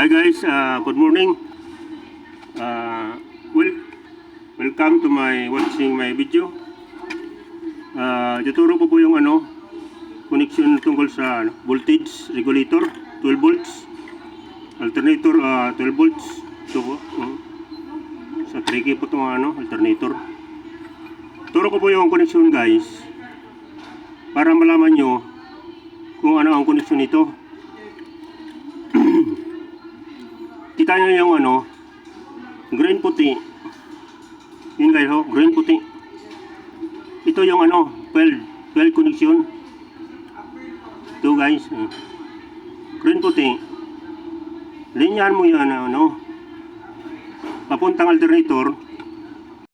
Hi guys, good morning. Uh, well, welcome to watching my video. Tuturo ko po yung connection tungkol sa voltage regulator, 12 volts, alternator 12 volts. Ito po. Sa tricky po itong alternator. Turo ko po yung connection guys, para malaman nyo kung ano ang connection nito. Kita nyo yung green puti. Yun guys, green puti. Ito yung 12 connection. Ito guys, green puti. Linyahan mo yan papuntang alternator.